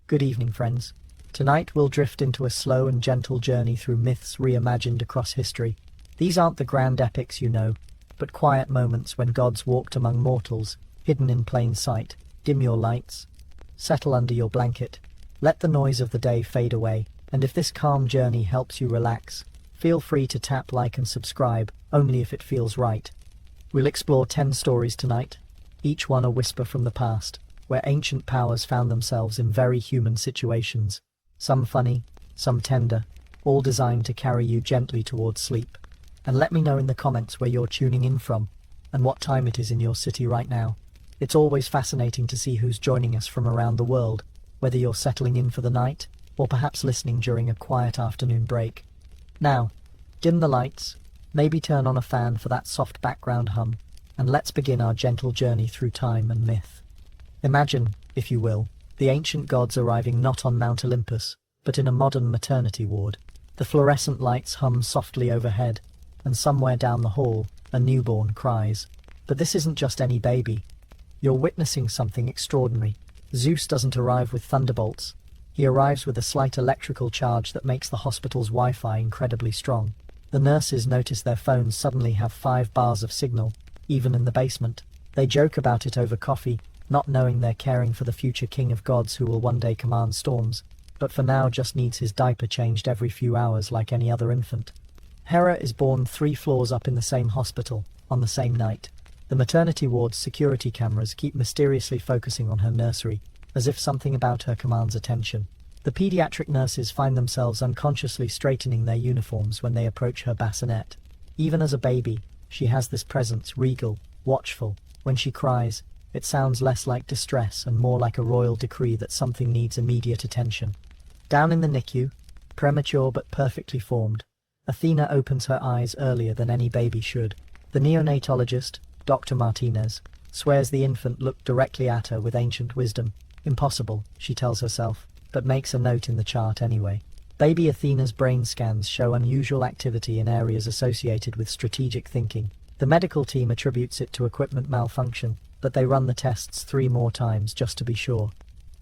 Good evening, friends. Tonight we'll drift into a slow and gentle journey through myths reimagined across history. These aren't the grand epics you know, but quiet moments when gods walked among mortals, hidden in plain sight. Dim your lights, settle under your blanket, let the noise of the day fade away, and if this calm journey helps you relax, feel free to tap like and subscribe, only if it feels right. We'll explore 10 stories tonight, each one a whisper from the past, where ancient powers found themselves in very human situations. Some funny, some tender, all designed to carry you gently towards sleep. And let me know in the comments where you're tuning in from, and what time it is in your city right now. It's always fascinating to see who's joining us from around the world, whether you're settling in for the night, or perhaps listening during a quiet afternoon break. Now, dim the lights, maybe turn on a fan for that soft background hum, and let's begin our gentle journey through time and myth. Imagine, if you will, the ancient gods arriving not on Mount Olympus, but in a modern maternity ward. The fluorescent lights hum softly overhead, and somewhere down the hall, a newborn cries. But this isn't just any baby. You're witnessing something extraordinary. Zeus doesn't arrive with thunderbolts. He arrives with a slight electrical charge that makes the hospital's Wi-Fi incredibly strong. The nurses notice their phones suddenly have 5 bars of signal, even in the basement. They joke about it over coffee, not knowing they're caring for the future king of gods who will one day command storms, but for now just needs his diaper changed every few hours like any other infant. Hera is born 3 floors up in the same hospital, on the same night. The maternity ward's security cameras keep mysteriously focusing on her nursery, as if something about her commands attention. The pediatric nurses find themselves unconsciously straightening their uniforms when they approach her bassinet. Even as a baby, she has this presence, regal, watchful. When she cries, it sounds less like distress and more like a royal decree that something needs immediate attention. Down in the NICU, premature but perfectly formed, Athena opens her eyes earlier than any baby should. The neonatologist, Dr. Martinez, swears the infant looked directly at her with ancient wisdom. Impossible, she tells herself, but makes a note in the chart anyway. Baby Athena's brain scans show unusual activity in areas associated with strategic thinking. The medical team attributes it to equipment malfunction, but they run the tests 3 more times just to be sure.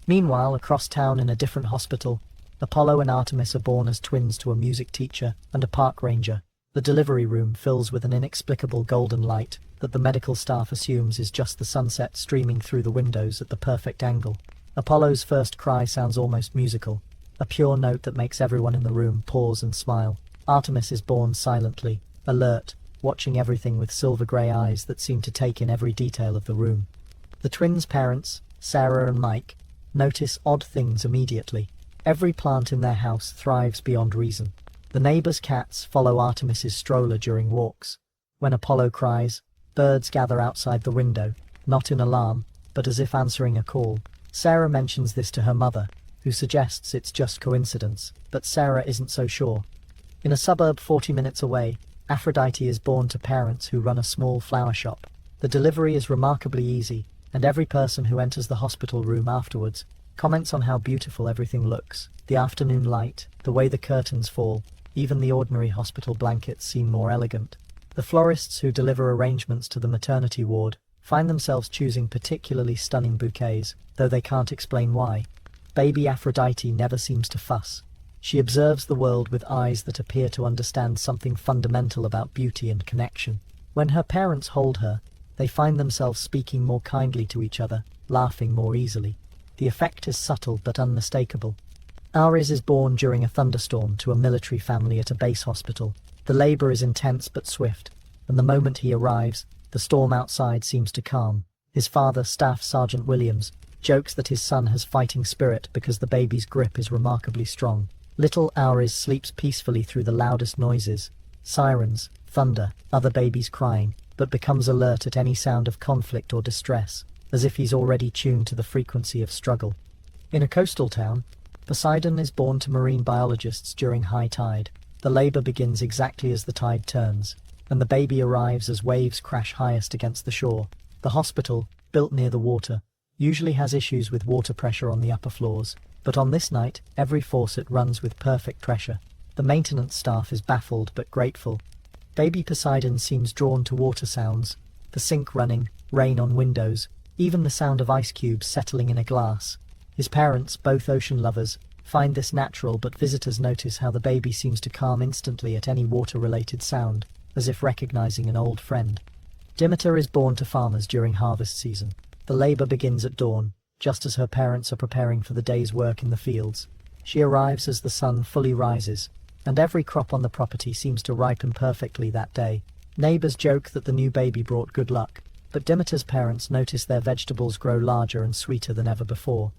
Meanwhile, across town in a different hospital, Apollo and Artemis are born as twins to a music teacher and a park ranger. The delivery room fills with an inexplicable golden light that the medical staff assumes is just the sunset streaming through the windows at the perfect angle. Apollo's first cry sounds almost musical, a pure note that makes everyone in the room pause and smile. Artemis is born silently, alert, watching everything with silver-grey eyes that seem to take in every detail of the room. The twins' parents, Sarah and Mike, notice odd things immediately. Every plant in their house thrives beyond reason. The neighbors' cats follow Artemis's stroller during walks. When Apollo cries, birds gather outside the window, not in alarm, but as if answering a call. Sarah mentions this to her mother, who suggests it's just coincidence, but Sarah isn't so sure. In a suburb 40 minutes away, Aphrodite is born to parents who run a small flower shop. The delivery is remarkably easy, and every person who enters the hospital room afterwards comments on how beautiful everything looks. The afternoon light, the way the curtains fall, even the ordinary hospital blankets seem more elegant. The florists who deliver arrangements to the maternity ward find themselves choosing particularly stunning bouquets, though they can't explain why. Baby Aphrodite never seems to fuss. She observes the world with eyes that appear to understand something fundamental about beauty and connection. When her parents hold her, they find themselves speaking more kindly to each other, laughing more easily. The effect is subtle but unmistakable. Ares is born during a thunderstorm to a military family at a base hospital. The labor is intense but swift, and the moment he arrives, the storm outside seems to calm. His father, Staff Sergeant Williams, jokes that his son has fighting spirit because the baby's grip is remarkably strong. Little Ares sleeps peacefully through the loudest noises, sirens, thunder, other babies crying, but becomes alert at any sound of conflict or distress, as if he's already tuned to the frequency of struggle. In a coastal town, Poseidon is born to marine biologists during high tide. The labor begins exactly as the tide turns, and the baby arrives as waves crash highest against the shore. The hospital, built near the water, usually has issues with water pressure on the upper floors, but on this night, every faucet runs with perfect pressure. The maintenance staff is baffled but grateful. Baby Poseidon seems drawn to water sounds, the sink running, rain on windows, even the sound of ice cubes settling in a glass. His parents, both ocean lovers, find this natural, but visitors notice how the baby seems to calm instantly at any water-related sound, as if recognizing an old friend. Demeter is born to farmers during harvest season. The labor begins at dawn, just as her parents are preparing for the day's work in the fields. She arrives as the sun fully rises, and every crop on the property seems to ripen perfectly that day. Neighbors joke that the new baby brought good luck, but Demeter's parents notice their vegetables grow larger and sweeter than ever before.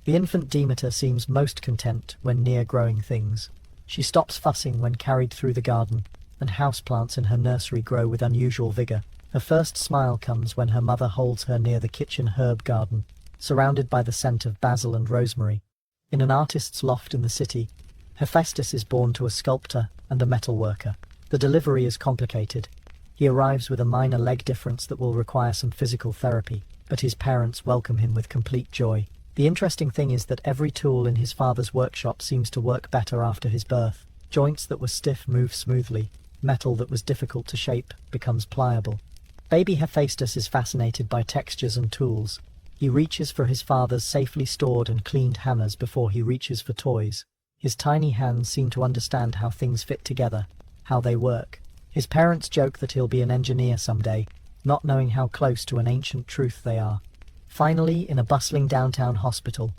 The infant Demeter seems most content when near growing things. She stops fussing when carried through the garden, and houseplants in her nursery grow with unusual vigor. Her first smile comes when her mother holds her near the kitchen herb garden, surrounded by the scent of basil and rosemary. In an artist's loft in the city, Hephaestus is born to a sculptor and a metalworker. The delivery is complicated. He arrives with a minor leg difference that will require some physical therapy, but his parents welcome him with complete joy. The interesting thing is that every tool in his father's workshop seems to work better after his birth. Joints that were stiff move smoothly. Metal that was difficult to shape becomes pliable. Baby Hephaestus is fascinated by textures and tools. He reaches for his father's safely stored and cleaned hammers before he reaches for toys. His tiny hands seem to understand how things fit together, how they work. His parents joke that he'll be an engineer someday, not knowing how close to an ancient truth they are. Finally, in a bustling downtown hospital,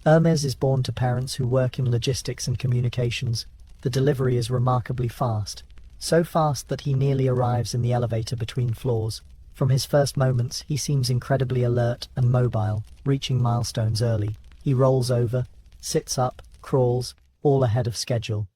Hermes is born to parents who work in logistics and communications. The delivery is remarkably fast, so fast that he nearly arrives in the elevator between floors. From his first moments, he seems incredibly alert and mobile, reaching milestones early. He rolls over, sits up, crawls, all ahead of schedule.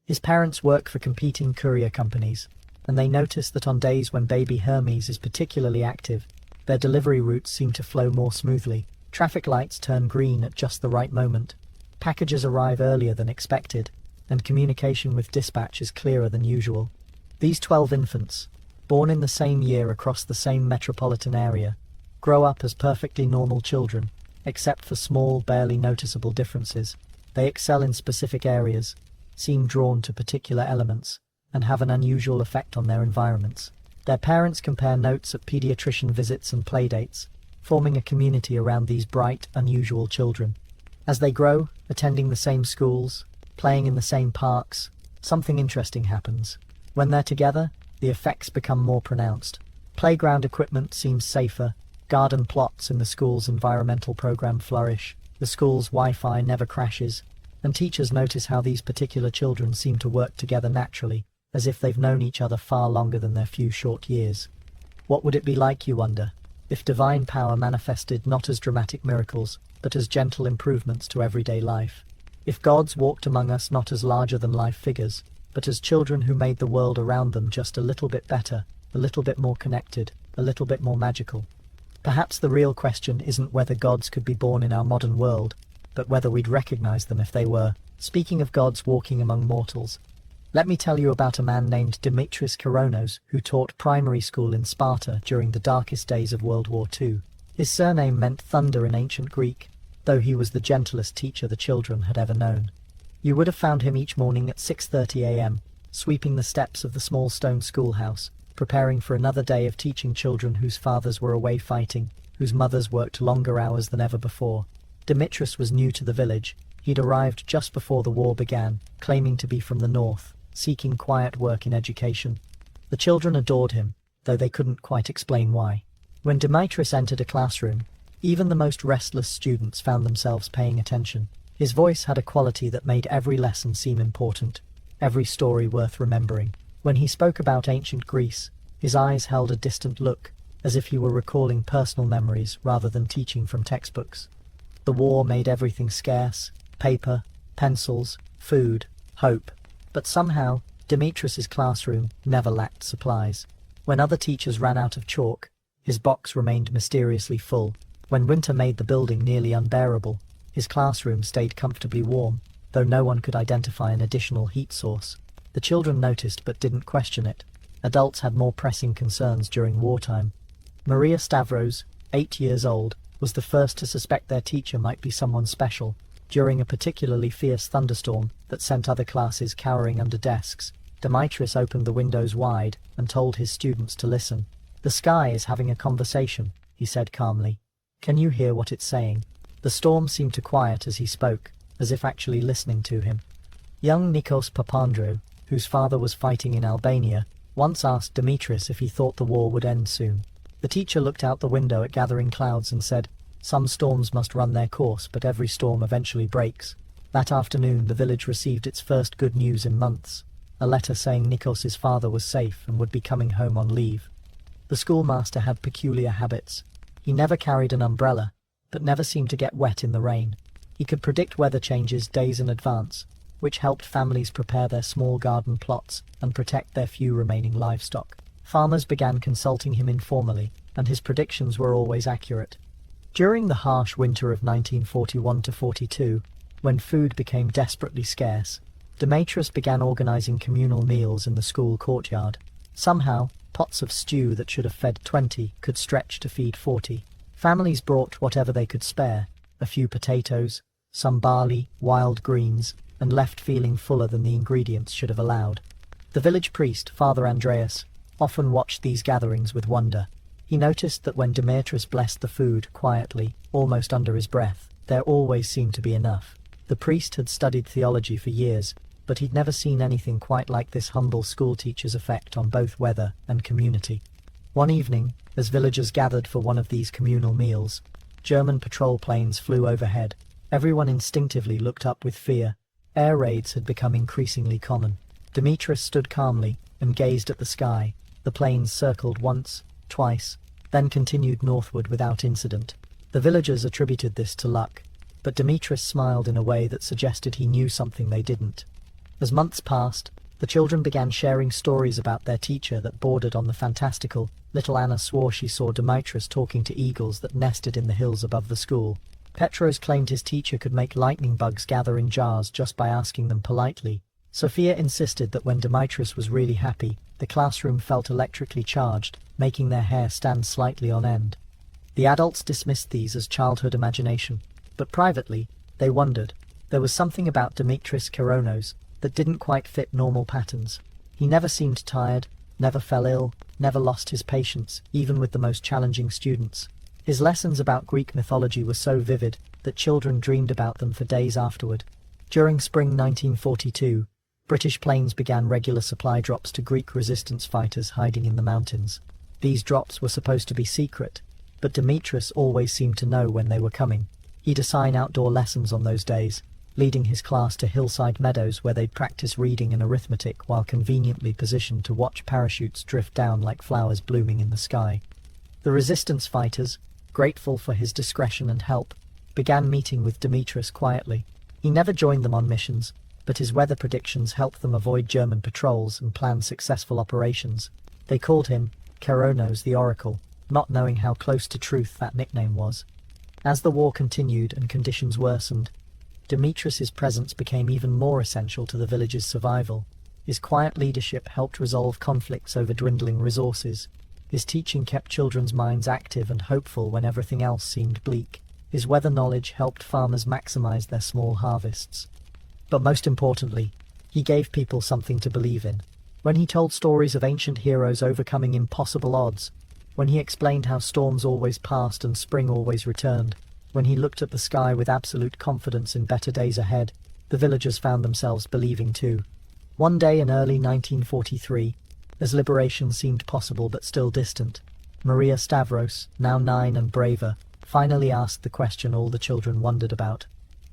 His parents work for competing courier companies, and they notice that on days when baby Hermes is particularly active, their delivery routes seem to flow more smoothly. Traffic lights turn green at just the right moment. Packages arrive earlier than expected, and communication with dispatch is clearer than usual. These 12 infants, born in the same year across the same metropolitan area, grow up as perfectly normal children, except for small, barely noticeable differences. They excel in specific areas, seem drawn to particular elements, and have an unusual effect on their environments. Their parents compare notes at pediatrician visits and playdates, forming a community around these bright, unusual children. As they grow, attending the same schools, playing in the same parks, something interesting happens. When they're together, the effects become more pronounced. Playground equipment seems safer, garden plots in the school's environmental program flourish, the school's Wi-Fi never crashes, and teachers notice how these particular children seem to work together naturally, as if they've known each other far longer than their few short years. What would it be like, you wonder, if divine power manifested not as dramatic miracles, but as gentle improvements to everyday life? If gods walked among us not as larger-than-life figures, but as children who made the world around them just a little bit better, a little bit more connected, a little bit more magical. Perhaps the real question isn't whether gods could be born in our modern world, but whether we'd recognize them if they were. Speaking of gods walking among mortals, let me tell you about a man named Dimitris Koronos who taught primary school in Sparta during the darkest days of World War II. His surname meant thunder in ancient Greek, though he was the gentlest teacher the children had ever known. You would have found him each morning at 6:30 a.m., sweeping the steps of the small stone schoolhouse, preparing for another day of teaching children whose fathers were away fighting, whose mothers worked longer hours than ever before. Dimitris was new to the village. He'd arrived just before the war began, claiming to be from the north, seeking quiet work in education. The children adored him, though they couldn't quite explain why. When Dimitris entered a classroom, even the most restless students found themselves paying attention. His voice had a quality that made every lesson seem important, every story worth remembering. When he spoke about ancient Greece, his eyes held a distant look, as if he were recalling personal memories rather than teaching from textbooks. The war made everything scarce: paper, pencils, food, hope. But somehow, Dimitris's classroom never lacked supplies. When other teachers ran out of chalk, his box remained mysteriously full. When winter made the building nearly unbearable, his classroom stayed comfortably warm, though no one could identify an additional heat source. The children noticed but didn't question it. Adults had more pressing concerns during wartime. Maria Stavros, 8 years old, was the first to suspect their teacher might be someone special. During a particularly fierce thunderstorm that sent other classes cowering under desks, Dimitris opened the windows wide and told his students to listen. "The sky is having a conversation," he said calmly. "Can you hear what it's saying?" The storm seemed to quiet as he spoke, as if actually listening to him. Young Nikos Papandreou, whose father was fighting in Albania, once asked Demetrius if he thought the war would end soon. The teacher looked out the window at gathering clouds and said, "Some storms must run their course, but every storm eventually breaks." That afternoon the village received its first good news in months, a letter saying Nikos's father was safe and would be coming home on leave. The schoolmaster had peculiar habits. He never carried an umbrella, but never seemed to get wet in the rain. He could predict weather changes days in advance, which helped families prepare their small garden plots and protect their few remaining livestock. Farmers began consulting him informally, and his predictions were always accurate. During the harsh winter of 1941-42, when food became desperately scarce, Demetrius began organizing communal meals in the school courtyard. Somehow, pots of stew that should have fed 20 could stretch to feed 40. Families brought whatever they could spare, a few potatoes, some barley, wild greens, and left feeling fuller than the ingredients should have allowed. The village priest, Father Andreas, often watched these gatherings with wonder. He noticed that when Demetrius blessed the food quietly, almost under his breath, there always seemed to be enough. The priest had studied theology for years, but he'd never seen anything quite like this humble schoolteacher's effect on both weather and community. One evening, as villagers gathered for one of these communal meals, German patrol planes flew overhead. Everyone instinctively looked up with fear. Air raids had become increasingly common. Demetrius stood calmly and gazed at the sky. The planes circled once, twice, then continued northward without incident. The villagers attributed this to luck, but Demetrius smiled in a way that suggested he knew something they didn't. As months passed, the children began sharing stories about their teacher that bordered on the fantastical. Little Anna swore she saw Demetrius talking to eagles that nested in the hills above the school. Petros claimed his teacher could make lightning bugs gather in jars just by asking them politely. Sophia insisted that when Demetrius was really happy, the classroom felt electrically charged, making their hair stand slightly on end. The adults dismissed these as childhood imagination, but privately, they wondered. There was something about Dimitris Koronos that didn't quite fit normal patterns. He never seemed tired, never fell ill, never lost his patience, even with the most challenging students. His lessons about Greek mythology were so vivid that children dreamed about them for days afterward. During spring 1942, British planes began regular supply drops to Greek resistance fighters hiding in the mountains. These drops were supposed to be secret, but Demetrius always seemed to know when they were coming. He'd assign outdoor lessons on those days, leading his class to hillside meadows where they'd practice reading and arithmetic while conveniently positioned to watch parachutes drift down like flowers blooming in the sky. The resistance fighters, grateful for his discretion and help, began meeting with Demetrius quietly. He never joined them on missions, but his weather predictions helped them avoid German patrols and plan successful operations. They called him Koronos the Oracle, not knowing how close to truth that nickname was. As the war continued and conditions worsened, Demetrius's presence became even more essential to the village's survival. His quiet leadership helped resolve conflicts over dwindling resources. His teaching kept children's minds active and hopeful when everything else seemed bleak. His weather knowledge helped farmers maximize their small harvests. But most importantly, he gave people something to believe in. When he told stories of ancient heroes overcoming impossible odds, when he explained how storms always passed and spring always returned, when he looked at the sky with absolute confidence in better days ahead, the villagers found themselves believing too. One day in early 1943, as liberation seemed possible but still distant, Maria Stavros, now 9 and braver, finally asked the question all the children wondered about.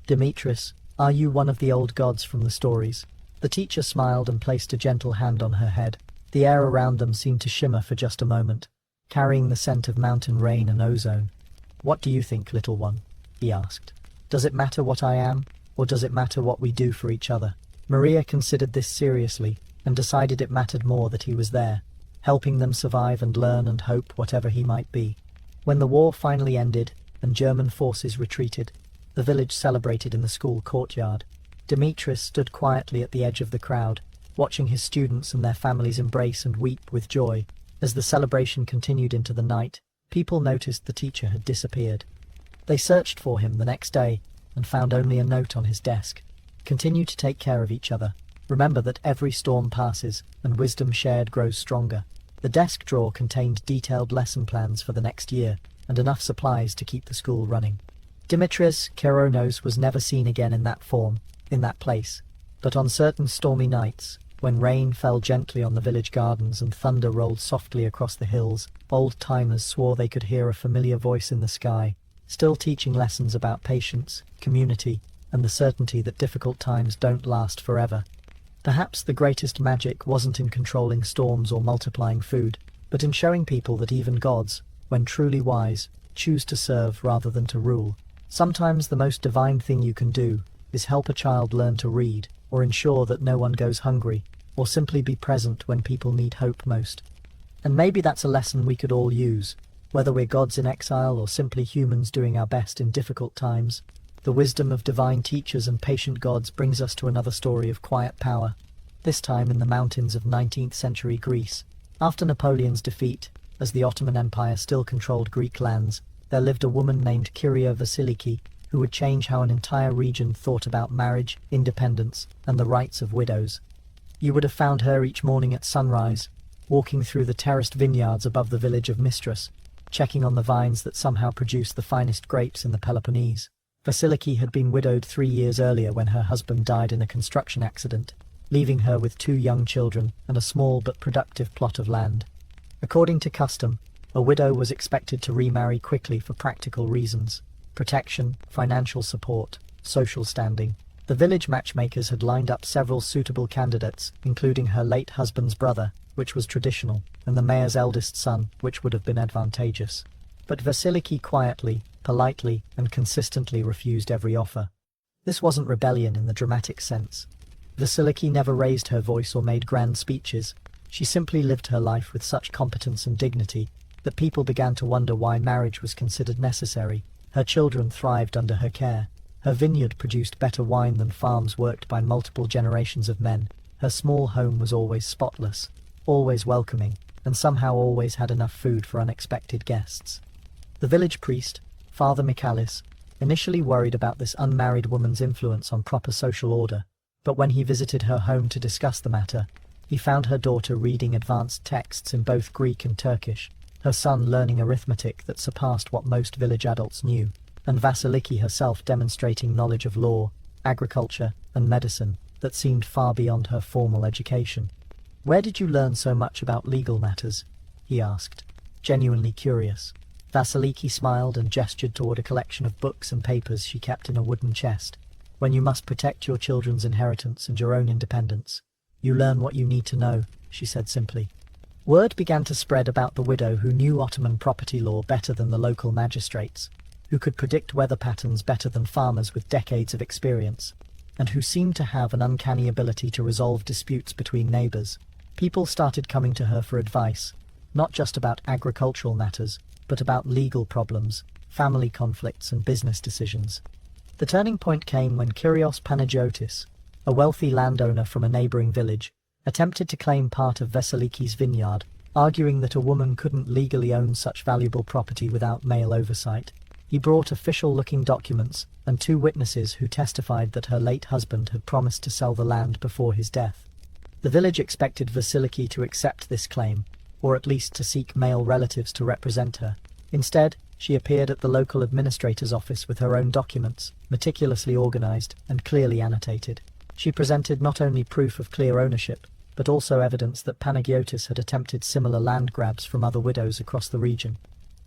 "Demetrius, are you one of the old gods from the stories?" The teacher smiled and placed a gentle hand on her head. The air around them seemed to shimmer for just a moment, carrying the scent of mountain rain and ozone. "What do you think, little one?" he asked. "Does it matter what I am, or does it matter what we do for each other?" Maria considered this seriously and decided it mattered more that he was there, helping them survive and learn and hope whatever he might be. When the war finally ended and German forces retreated, the village celebrated in the school courtyard. Demetrius stood quietly at the edge of the crowd, watching his students and their families embrace and weep with joy. As the celebration continued into the night, people noticed the teacher had disappeared. They searched for him the next day and found only a note on his desk. "Continue to take care of each other. Remember that every storm passes and wisdom shared grows stronger." The desk drawer contained detailed lesson plans for the next year and enough supplies to keep the school running. Dimitrios Keronos was never seen again in that form, in that place. But on certain stormy nights, when rain fell gently on the village gardens and thunder rolled softly across the hills, old-timers swore they could hear a familiar voice in the sky, still teaching lessons about patience, community, and the certainty that difficult times don't last forever. Perhaps the greatest magic wasn't in controlling storms or multiplying food, but in showing people that even gods, when truly wise, choose to serve rather than to rule. Sometimes the most divine thing you can do is help a child learn to read, or ensure that no one goes hungry, or simply be present when people need hope most. And maybe that's a lesson we could all use, whether we're gods in exile or simply humans doing our best in difficult times. The wisdom of divine teachers and patient gods brings us to another story of quiet power, this time in the mountains of 19th century Greece. After Napoleon's defeat, as the Ottoman Empire still controlled Greek lands, there lived a woman named Kyria Vasiliki, who would change how an entire region thought about marriage, independence, and the rights of widows. You would have found her each morning at sunrise, walking through the terraced vineyards above the village of Mistras, checking on the vines that somehow produced the finest grapes in the Peloponnese. Vasiliki had been widowed 3 years earlier when her husband died in a construction accident, leaving her with 2 young children and a small but productive plot of land. According to custom, a widow was expected to remarry quickly for practical reasons: protection, financial support, social standing. The village matchmakers had lined up several suitable candidates, including her late husband's brother, which was traditional, and the mayor's eldest son, which would have been advantageous. But Vasiliki quietly, politely, and consistently refused every offer. This wasn't rebellion in the dramatic sense. Vasiliki never raised her voice or made grand speeches. She simply lived her life with such competence and dignity that people began to wonder why marriage was considered necessary. Her children thrived under her care. Her vineyard produced better wine than farms worked by multiple generations of men. Her small home was always spotless, always welcoming, and somehow always had enough food for unexpected guests. The village priest, Father Michalis, initially worried about this unmarried woman's influence on proper social order, but when he visited her home to discuss the matter, he found her daughter reading advanced texts in both Greek and Turkish, her son learning arithmetic that surpassed what most village adults knew, and Vasiliki herself demonstrating knowledge of law, agriculture, and medicine that seemed far beyond her formal education. "Where did you learn so much about legal matters?" he asked, genuinely curious. Vasiliki smiled and gestured toward a collection of books and papers she kept in a wooden chest. "When you must protect your children's inheritance and your own independence, you learn what you need to know," she said simply. Word began to spread about the widow who knew Ottoman property law better than the local magistrates, who could predict weather patterns better than farmers with decades of experience, and who seemed to have an uncanny ability to resolve disputes between neighbors. People started coming to her for advice, not just about agricultural matters, but about legal problems, family conflicts, and business decisions. The turning point came when Kyrios Panagiotis, a wealthy landowner from a neighboring village, attempted to claim part of Vasiliki's vineyard, arguing that a woman couldn't legally own such valuable property without male oversight. He brought official-looking documents and 2 witnesses who testified that her late husband had promised to sell the land before his death. The village expected Vasiliki to accept this claim, or at least to seek male relatives to represent her. Instead, she appeared at the local administrator's office with her own documents, meticulously organized and clearly annotated. She presented not only proof of clear ownership, but also evidence that Panagiotis had attempted similar land grabs from other widows across the region.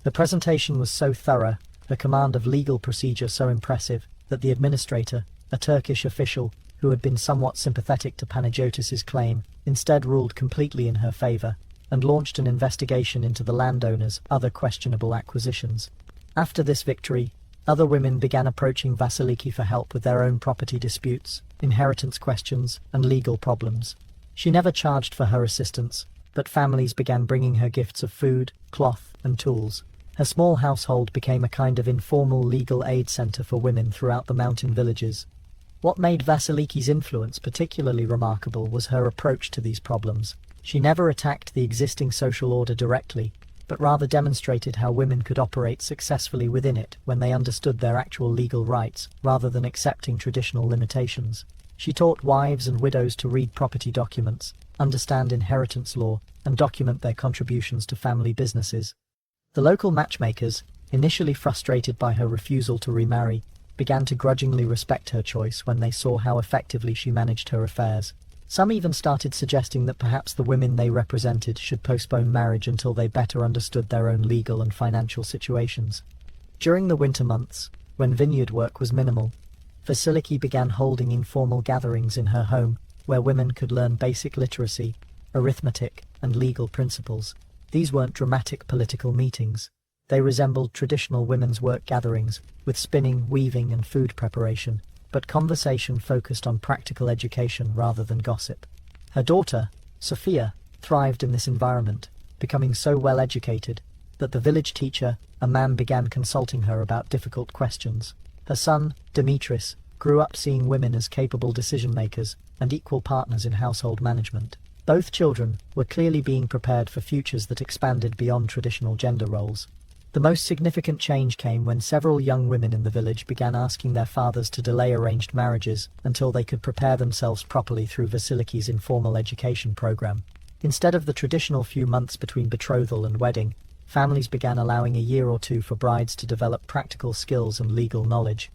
The presentation was so thorough, her command of legal procedure so impressive, that the administrator, a Turkish official who had been somewhat sympathetic to Panagiotis's claim, instead ruled completely in her favor, and launched an investigation into the landowner's other questionable acquisitions. After this victory, other women began approaching Vasiliki for help with their own property disputes, inheritance questions, and legal problems. She never charged for her assistance, but families began bringing her gifts of food, cloth, and tools. Her small household became a kind of informal legal aid center for women throughout the mountain villages. What made Vasiliki's influence particularly remarkable was her approach to these problems. She never attacked the existing social order directly, but rather demonstrated how women could operate successfully within it when they understood their actual legal rights, rather than accepting traditional limitations. She taught wives and widows to read property documents, understand inheritance law, and document their contributions to family businesses. The local matchmakers, initially frustrated by her refusal to remarry, began to grudgingly respect her choice when they saw how effectively she managed her affairs. Some even started suggesting that perhaps the women they represented should postpone marriage until they better understood their own legal and financial situations. During the winter months, when vineyard work was minimal, Vasiliki began holding informal gatherings in her home where women could learn basic literacy, arithmetic, and legal principles. These weren't dramatic political meetings. They resembled traditional women's work gatherings, with spinning, weaving, and food preparation, but conversation focused on practical education rather than gossip. Her daughter, Sophia, thrived in this environment, becoming so well educated that the village teacher, a man, began consulting her about difficult questions. Her son, Demetris, grew up seeing women as capable decision-makers and equal partners in household management. Both children were clearly being prepared for futures that expanded beyond traditional gender roles. The most significant change came when several young women in the village began asking their fathers to delay arranged marriages until they could prepare themselves properly through Vasiliki's informal education program. Instead of the traditional few months between betrothal and wedding, families began allowing a year or two for brides to develop practical skills and legal knowledge.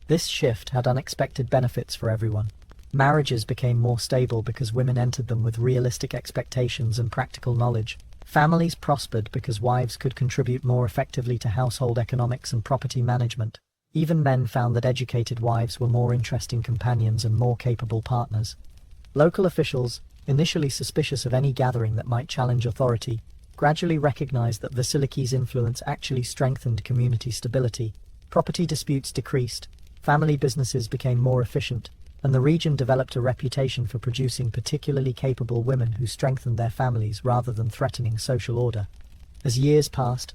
This shift had unexpected benefits for everyone. Marriages became more stable because women entered them with realistic expectations and practical knowledge. Families prospered because wives could contribute more effectively to household economics and property management. Even men found that educated wives were more interesting companions and more capable partners. Local officials, initially suspicious of any gathering that might challenge authority, gradually recognized that Vasiliki's influence actually strengthened community stability. Property disputes decreased, family businesses became more efficient, and the region developed a reputation for producing particularly capable women who strengthened their families rather than threatening social order. As years passed,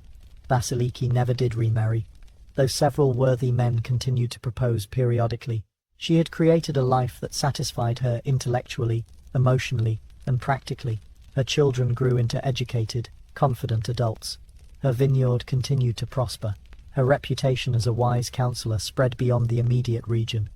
Vasiliki never did remarry, though several worthy men continued to propose periodically. She had created a life that satisfied her intellectually, emotionally, and practically. Her children grew into educated, confident adults. Her vineyard continued to prosper. Her reputation as a wise counselor spread beyond the immediate region.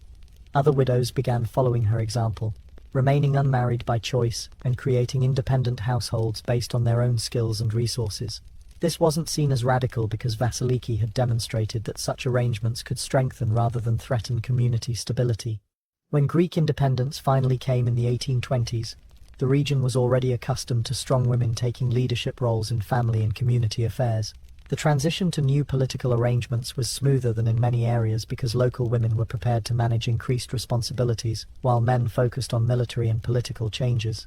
Other widows began following her example, remaining unmarried by choice and creating independent households based on their own skills and resources. This wasn't seen as radical because Vasiliki had demonstrated that such arrangements could strengthen rather than threaten community stability. When Greek independence finally came in the 1820s, the region was already accustomed to strong women taking leadership roles in family and community affairs. The transition to new political arrangements was smoother than in many areas because local women were prepared to manage increased responsibilities, while men focused on military and political changes.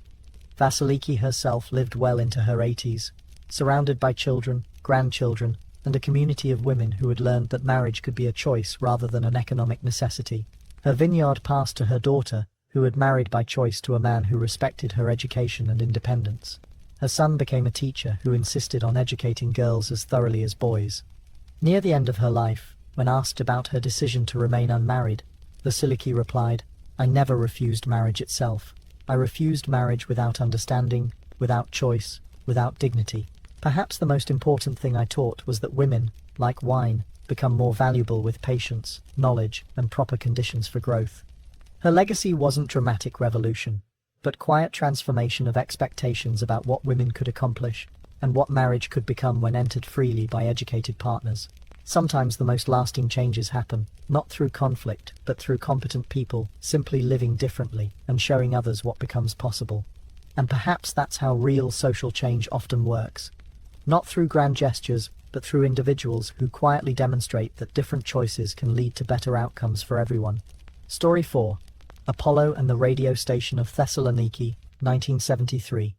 Vasiliki herself lived well into her 80s, surrounded by children, grandchildren, and a community of women who had learned that marriage could be a choice rather than an economic necessity. Her vineyard passed to her daughter, who had married by choice to a man who respected her education and independence. Her son became a teacher who insisted on educating girls as thoroughly as boys. Near the end of her life, when asked about her decision to remain unmarried, Vasiliki replied, "I never refused marriage itself. I refused marriage without understanding, without choice, without dignity. Perhaps the most important thing I taught was that women, like wine, become more valuable with patience, knowledge, and proper conditions for growth." Her legacy wasn't dramatic revolution, but quiet transformation of expectations about what women could accomplish and what marriage could become when entered freely by educated partners. Sometimes the most lasting changes happen, not through conflict, but through competent people simply living differently and showing others what becomes possible. And perhaps that's how real social change often works. Not through grand gestures, but through individuals who quietly demonstrate that different choices can lead to better outcomes for everyone. Story 4. Apollo and the Radio Station of Thessaloniki, 1973.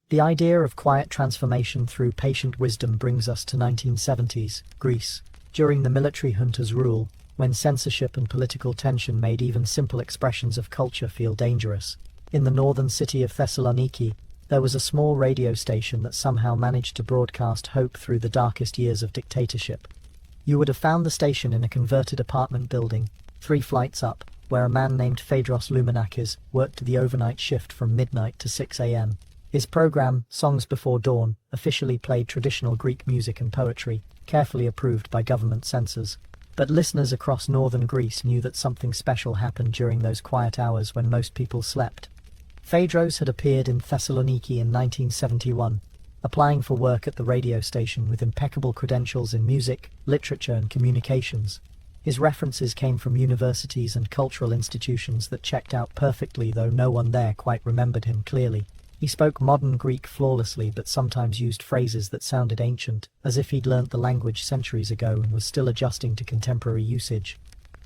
The idea of quiet transformation through patient wisdom brings us to 1970s, Greece, during the military junta's rule, when censorship and political tension made even simple expressions of culture feel dangerous. In the northern city of Thessaloniki, there was a small radio station that somehow managed to broadcast hope through the darkest years of dictatorship. You would have found the station in a converted apartment building, 3 flights up, where a man named Phaedros Luminakis worked the overnight shift from midnight to 6 a.m. His program, Songs Before Dawn, officially played traditional Greek music and poetry, carefully approved by government censors. But listeners across northern Greece knew that something special happened during those quiet hours when most people slept. Phaedros had appeared in Thessaloniki in 1971, applying for work at the radio station with impeccable credentials in music, literature, and communications. His references came from universities and cultural institutions that checked out perfectly, though no one there quite remembered him clearly. He spoke modern Greek flawlessly, but sometimes used phrases that sounded ancient, as if he'd learnt the language centuries ago and was still adjusting to contemporary usage.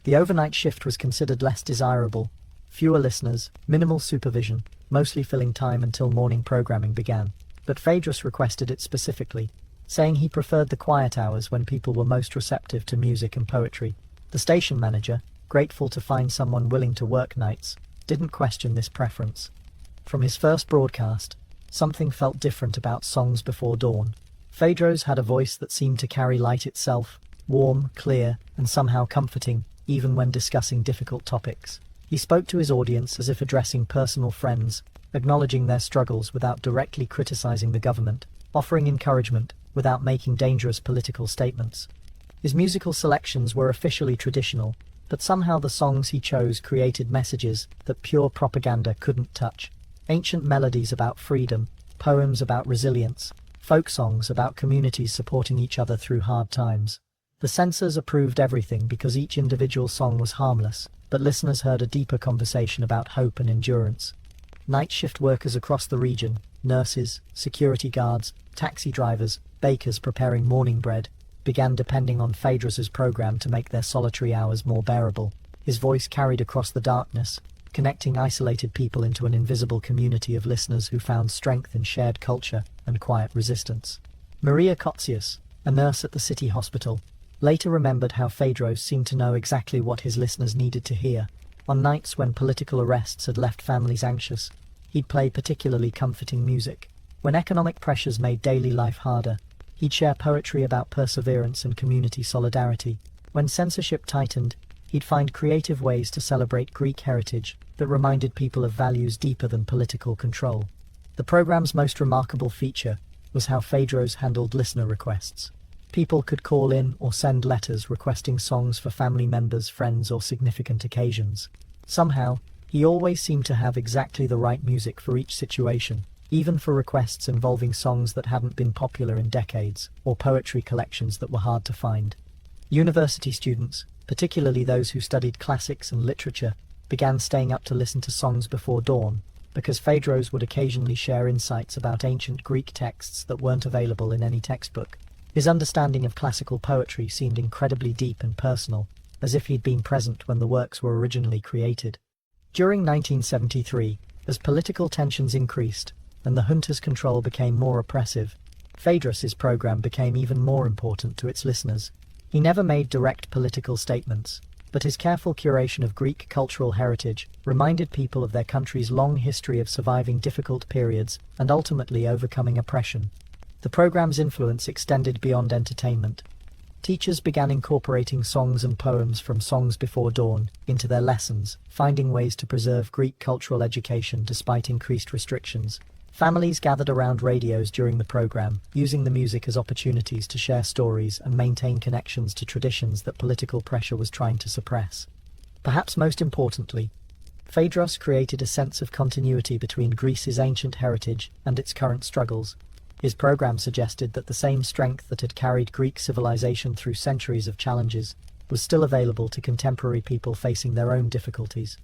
The overnight shift was considered less desirable. Fewer listeners, minimal supervision, mostly filling time until morning programming began. But Phaedrus requested it specifically, saying he preferred the quiet hours when people were most receptive to music and poetry. The station manager, grateful to find someone willing to work nights, didn't question this preference. From his first broadcast, something felt different about Songs Before Dawn. Phaedrus had a voice that seemed to carry light itself, warm, clear, and somehow comforting, even when discussing difficult topics. He spoke to his audience as if addressing personal friends, acknowledging their struggles without directly criticizing the government, offering encouragement without making dangerous political statements. His musical selections were officially traditional, but somehow the songs he chose created messages that pure propaganda couldn't touch. Ancient melodies about freedom, poems about resilience, folk songs about communities supporting each other through hard times. The censors approved everything because each individual song was harmless, but listeners heard a deeper conversation about hope and endurance. Night shift workers across the region, nurses, security guards, taxi drivers, bakers preparing morning bread, began depending on Phaedrus's program to make their solitary hours more bearable. His voice carried across the darkness, connecting isolated people into an invisible community of listeners who found strength in shared culture and quiet resistance. Maria Kotzius, a nurse at the city hospital, later remembered how Phaedrus seemed to know exactly what his listeners needed to hear. On nights when political arrests had left families anxious, he'd play particularly comforting music. When economic pressures made daily life harder, he'd share poetry about perseverance and community solidarity. When censorship tightened, he'd find creative ways to celebrate Greek heritage that reminded people of values deeper than political control. The program's most remarkable feature was how Phaedrus handled listener requests. People could call in or send letters requesting songs for family members, friends, or significant occasions. Somehow, he always seemed to have exactly the right music for each situation, even for requests involving songs that hadn't been popular in decades, or poetry collections that were hard to find. University students, particularly those who studied classics and literature, began staying up to listen to Songs Before Dawn, because Phaedrus would occasionally share insights about ancient Greek texts that weren't available in any textbook. His understanding of classical poetry seemed incredibly deep and personal, as if he'd been present when the works were originally created. During 1973, as political tensions increased and the junta's control became more oppressive, Phaedrus's program became even more important to its listeners. He never made direct political statements, but his careful curation of Greek cultural heritage reminded people of their country's long history of surviving difficult periods and ultimately overcoming oppression. The program's influence extended beyond entertainment. Teachers began incorporating songs and poems from Songs Before Dawn into their lessons, finding ways to preserve Greek cultural education despite increased restrictions. Families gathered around radios during the program, using the music as opportunities to share stories and maintain connections to traditions that political pressure was trying to suppress. Perhaps most importantly, Phaedrus created a sense of continuity between Greece's ancient heritage and its current struggles. His program suggested that the same strength that had carried Greek civilization through centuries of challenges was still available to contemporary people facing their own difficulties.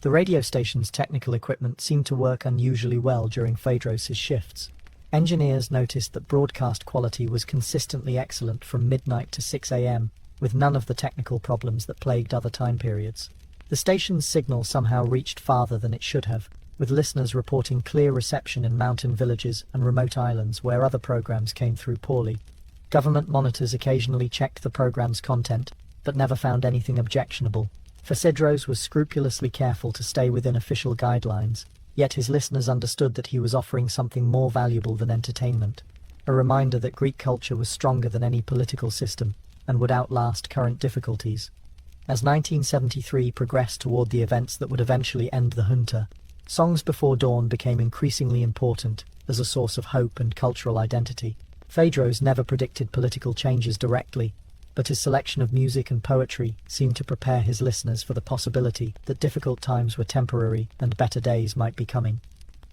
The radio station's technical equipment seemed to work unusually well during Phaedrus's shifts. Engineers noticed that broadcast quality was consistently excellent from midnight to 6 a.m., with none of the technical problems that plagued other time periods. The station's signal somehow reached farther than it should have, with listeners reporting clear reception in mountain villages and remote islands where other programs came through poorly. Government monitors occasionally checked the program's content, but never found anything objectionable. Phaedrus was scrupulously careful to stay within official guidelines, yet his listeners understood that he was offering something more valuable than entertainment, a reminder that Greek culture was stronger than any political system and would outlast current difficulties. As 1973 progressed toward the events that would eventually end the junta, Songs Before Dawn became increasingly important as a source of hope and cultural identity. Phaedrus never predicted political changes directly, but his selection of music and poetry seemed to prepare his listeners for the possibility that difficult times were temporary and better days might be coming.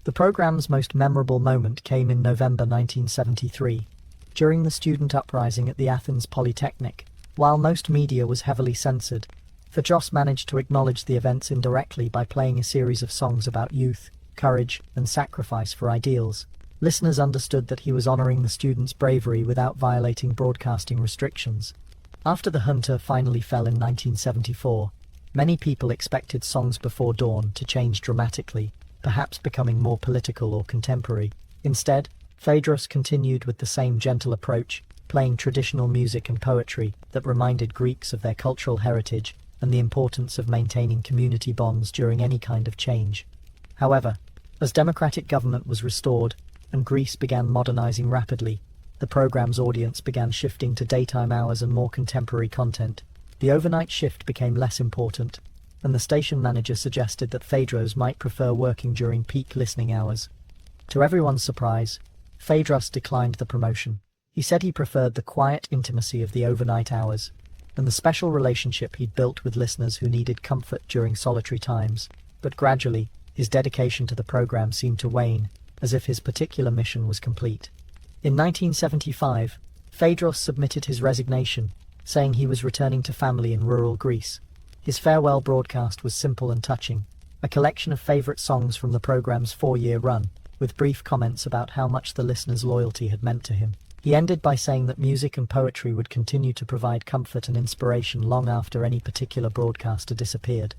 The program's most memorable moment came in November 1973, during the student uprising at the Athens Polytechnic. While most media was heavily censored, Phaedros managed to acknowledge the events indirectly by playing a series of songs about youth, courage, and sacrifice for ideals. Listeners understood that he was honoring the students' bravery without violating broadcasting restrictions. After the junta finally fell in 1974, many people expected Songs Before Dawn to change dramatically, perhaps becoming more political or contemporary. Instead, Phaedros continued with the same gentle approach, playing traditional music and poetry that reminded Greeks of their cultural heritage and the importance of maintaining community bonds during any kind of change. However, as democratic government was restored and Greece began modernizing rapidly, the program's audience began shifting to daytime hours and more contemporary content. The overnight shift became less important, and the station manager suggested that Phaedros might prefer working during peak listening hours. To everyone's surprise, Phaedros declined the promotion. He said he preferred the quiet intimacy of the overnight hours, and the special relationship he'd built with listeners who needed comfort during solitary times. But gradually, his dedication to the program seemed to wane, as if his particular mission was complete. In 1975, Phaedros submitted his resignation, saying he was returning to family in rural Greece. His farewell broadcast was simple and touching, a collection of favorite songs from the program's 4-year run, with brief comments about how much the listeners' loyalty had meant to him. He ended by saying that music and poetry would continue to provide comfort and inspiration long after any particular broadcaster disappeared.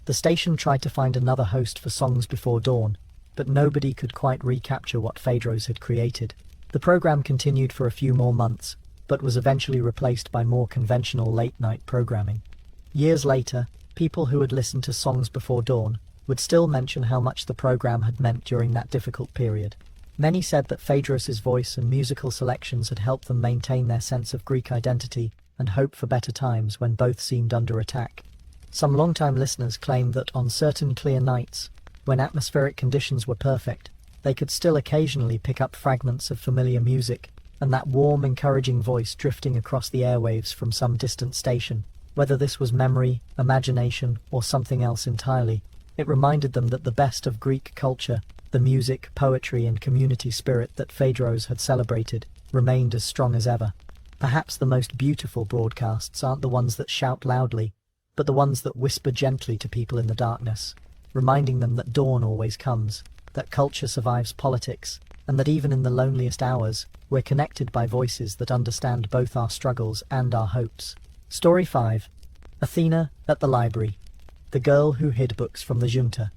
The station tried to find another host for Songs Before Dawn, but nobody could quite recapture what Phaedros had created. The program continued for a few more months, but was eventually replaced by more conventional late-night programming. Years later, people who had listened to Songs Before Dawn would still mention how much the program had meant during that difficult period. Many said that Phaedros's voice and musical selections had helped them maintain their sense of Greek identity and hope for better times when both seemed under attack. Some longtime listeners claimed that on certain clear nights, when atmospheric conditions were perfect, they could still occasionally pick up fragments of familiar music and that warm, encouraging voice drifting across the airwaves from some distant station. Whether this was memory, imagination, or something else entirely, it reminded them that the best of Greek culture, the music, poetry, and community spirit that Phaedros had celebrated, remained as strong as ever. Perhaps the most beautiful broadcasts aren't the ones that shout loudly, but the ones that whisper gently to people in the darkness, reminding them that dawn always comes, that culture survives politics, and that even in the loneliest hours, we're connected by voices that understand both our struggles and our hopes. Story 5. Athena at the Library. The Girl Who Hid Books from the Junta.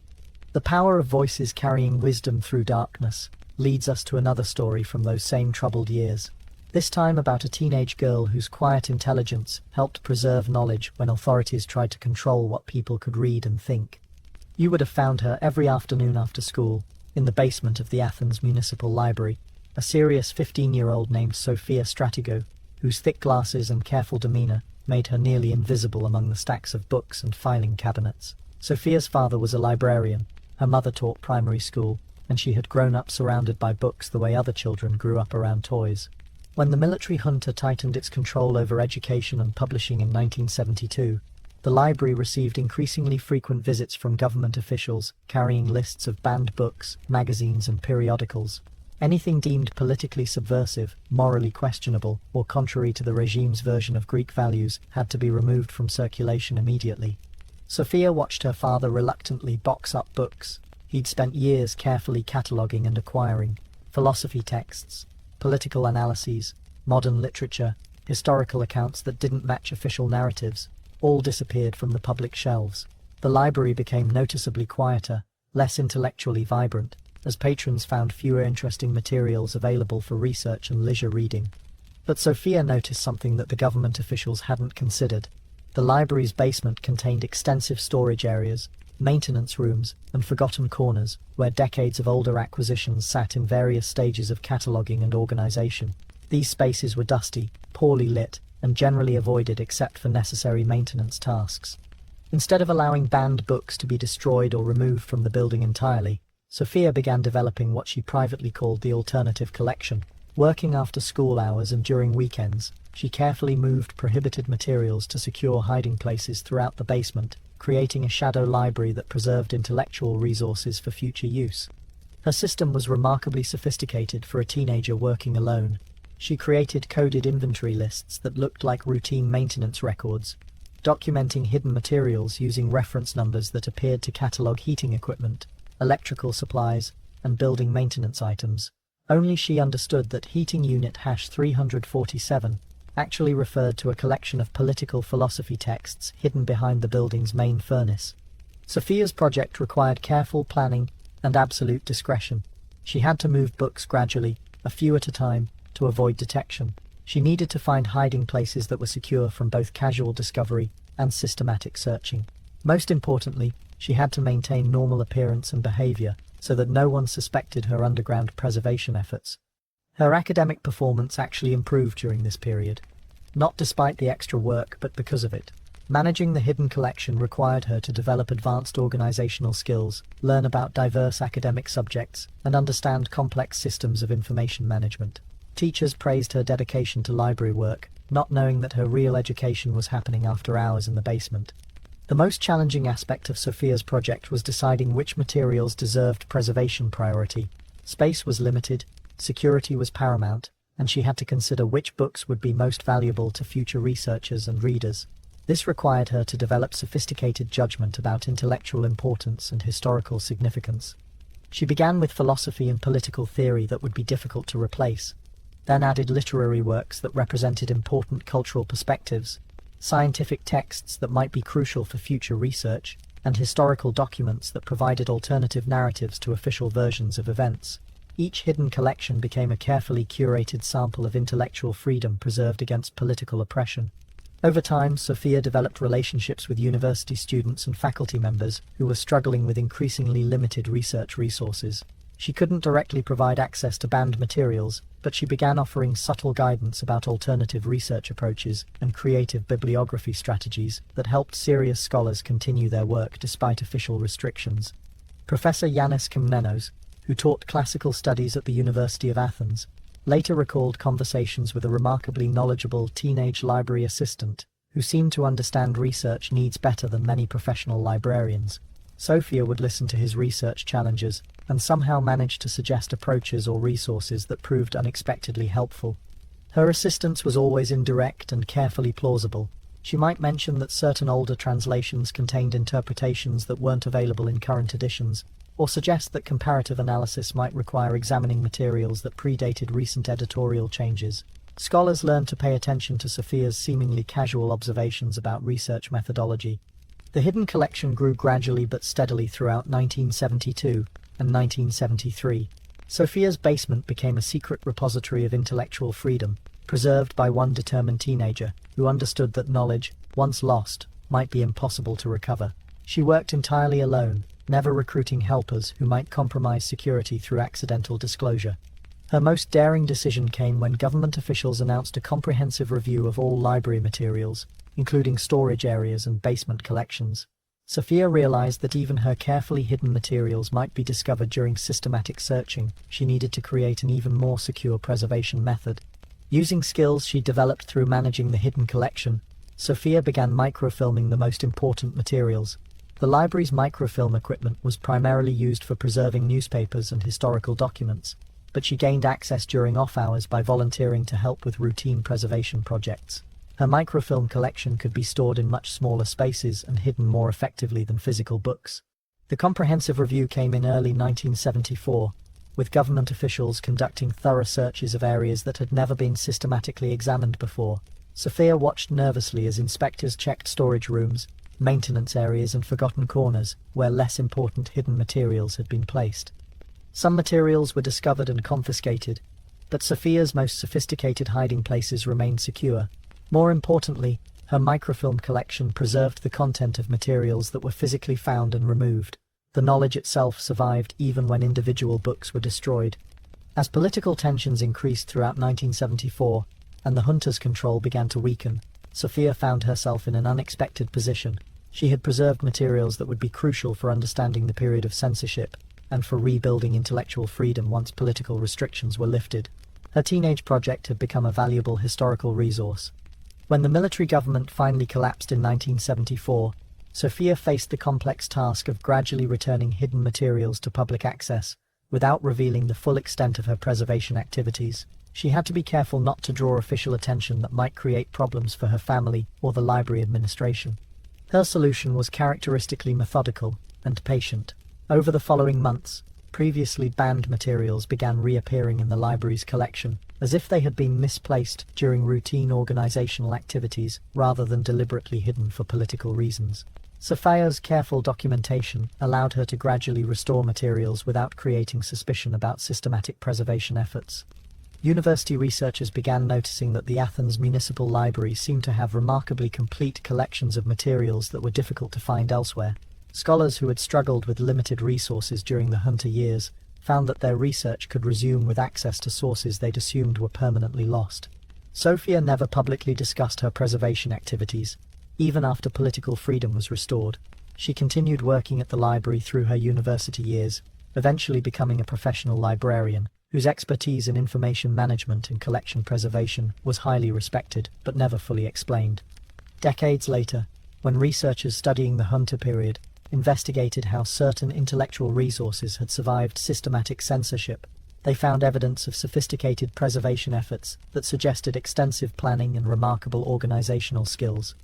The power of voices carrying wisdom through darkness leads us to another story from those same troubled years. This time about a teenage girl whose quiet intelligence helped preserve knowledge when authorities tried to control what people could read and think. You would have found her every afternoon after school, in the basement of the Athens Municipal Library, a serious 15-year-old named Sophia Stratigo, whose thick glasses and careful demeanor made her nearly invisible among the stacks of books and filing cabinets. Sophia's father was a librarian, her mother taught primary school, and she had grown up surrounded by books the way other children grew up around toys. When the military junta tightened its control over education and publishing in 1972, the library received increasingly frequent visits from government officials carrying lists of banned books, magazines, and periodicals. Anything deemed politically subversive, morally questionable, or contrary to the regime's version of Greek values had to be removed from circulation immediately. Sophia watched her father reluctantly box up books he'd spent years carefully cataloguing and acquiring: philosophy texts, political analyses, modern literature, historical accounts that didn't match official narratives, all disappeared from the public shelves. The library became noticeably quieter, less intellectually vibrant, as patrons found fewer interesting materials available for research and leisure reading. But Sophia noticed something that the government officials hadn't considered. The library's basement contained extensive storage areas, maintenance rooms, and forgotten corners, where decades of older acquisitions sat in various stages of cataloguing and organization. These spaces were dusty, poorly lit, and generally avoided except for necessary maintenance tasks. Instead of allowing banned books to be destroyed or removed from the building entirely, Sophia began developing what she privately called the alternative collection. Working after school hours and during weekends, she carefully moved prohibited materials to secure hiding places throughout the basement, creating a shadow library that preserved intellectual resources for future use. Her system was remarkably sophisticated for a teenager working alone. She created coded inventory lists that looked like routine maintenance records, documenting hidden materials using reference numbers that appeared to catalog heating equipment, electrical supplies, and building maintenance items. Only she understood that heating unit #347 actually referred to a collection of political philosophy texts hidden behind the building's main furnace. Sophia's project required careful planning and absolute discretion. She had to move books gradually, a few at a time, to avoid detection. She needed to find hiding places that were secure from both casual discovery and systematic searching. Most importantly, she had to maintain normal appearance and behavior so that no one suspected her underground preservation efforts. Her academic performance actually improved during this period, not despite the extra work, but because of it. Managing the hidden collection required her to develop advanced organizational skills, learn about diverse academic subjects, and understand complex systems of information management. Teachers praised her dedication to library work, not knowing that her real education was happening after hours in the basement. The most challenging aspect of Sophia's project was deciding which materials deserved preservation priority. Space was limited, security was paramount, and she had to consider which books would be most valuable to future researchers and readers. This required her to develop sophisticated judgment about intellectual importance and historical significance. She began with philosophy and political theory that would be difficult to replace, then added literary works that represented important cultural perspectives, scientific texts that might be crucial for future research, and historical documents that provided alternative narratives to official versions of events. Each hidden collection became a carefully curated sample of intellectual freedom preserved against political oppression. Over time, Sophia developed relationships with university students and faculty members who were struggling with increasingly limited research resources. She couldn't directly provide access to banned materials, but she began offering subtle guidance about alternative research approaches and creative bibliography strategies that helped serious scholars continue their work despite official restrictions. Professor Yanis Komnenos, who taught classical studies at the University of Athens, later recalled conversations with a remarkably knowledgeable teenage library assistant who seemed to understand research needs better than many professional librarians. Sophia would listen to his research challenges and somehow managed to suggest approaches or resources that proved unexpectedly helpful. Her assistance was always indirect and carefully plausible. She might mention that certain older translations contained interpretations that weren't available in current editions, or suggest that comparative analysis might require examining materials that predated recent editorial changes. Scholars learned to pay attention to Sophia's seemingly casual observations about research methodology. The hidden collection grew gradually but steadily throughout 1972 and 1973. Sophia's basement became a secret repository of intellectual freedom, preserved by one determined teenager who understood that knowledge, once lost, might be impossible to recover. She worked entirely alone, never recruiting helpers who might compromise security through accidental disclosure. Her most daring decision came when government officials announced a comprehensive review of all library materials, including storage areas and basement collections. Sophia realized that even her carefully hidden materials might be discovered during systematic searching. She needed to create an even more secure preservation method. Using skills she developed through managing the hidden collection, Sophia began microfilming the most important materials. The library's microfilm equipment was primarily used for preserving newspapers and historical documents, but she gained access during off-hours by volunteering to help with routine preservation projects. Her microfilm collection could be stored in much smaller spaces and hidden more effectively than physical books. The comprehensive review came in early 1974, with government officials conducting thorough searches of areas that had never been systematically examined before. Sophia watched nervously as inspectors checked storage rooms, maintenance areas and forgotten corners where less important hidden materials had been placed. Some materials were discovered and confiscated, but Sophia's most sophisticated hiding places remained secure. More importantly, her microfilm collection preserved the content of materials that were physically found and removed. The knowledge itself survived even when individual books were destroyed. As political tensions increased throughout 1974 and the junta's control began to weaken, Sophia found herself in an unexpected position. She had preserved materials that would be crucial for understanding the period of censorship and for rebuilding intellectual freedom once political restrictions were lifted. Her teenage project had become a valuable historical resource. When the military government finally collapsed in 1974, Sophia faced the complex task of gradually returning hidden materials to public access, without revealing the full extent of her preservation activities. She had to be careful not to draw official attention that might create problems for her family or the library administration. Her solution was characteristically methodical and patient. Over the following months, previously banned materials began reappearing in the library's collection, as if they had been misplaced during routine organizational activities rather than deliberately hidden for political reasons. Sophia's careful documentation allowed her to gradually restore materials without creating suspicion about systematic preservation efforts. University researchers began noticing that the Athens Municipal Library seemed to have remarkably complete collections of materials that were difficult to find elsewhere. Scholars who had struggled with limited resources during the Hunter years found that their research could resume with access to sources they'd assumed were permanently lost. Sophia never publicly discussed her preservation activities, even after political freedom was restored. She continued working at the library through her university years, eventually becoming a professional librarian, whose expertise in information management and collection preservation was highly respected but never fully explained. Decades later, when researchers studying the Hunter period investigated how certain intellectual resources had survived systematic censorship, they found evidence of sophisticated preservation efforts that suggested extensive planning and remarkable organizational skills.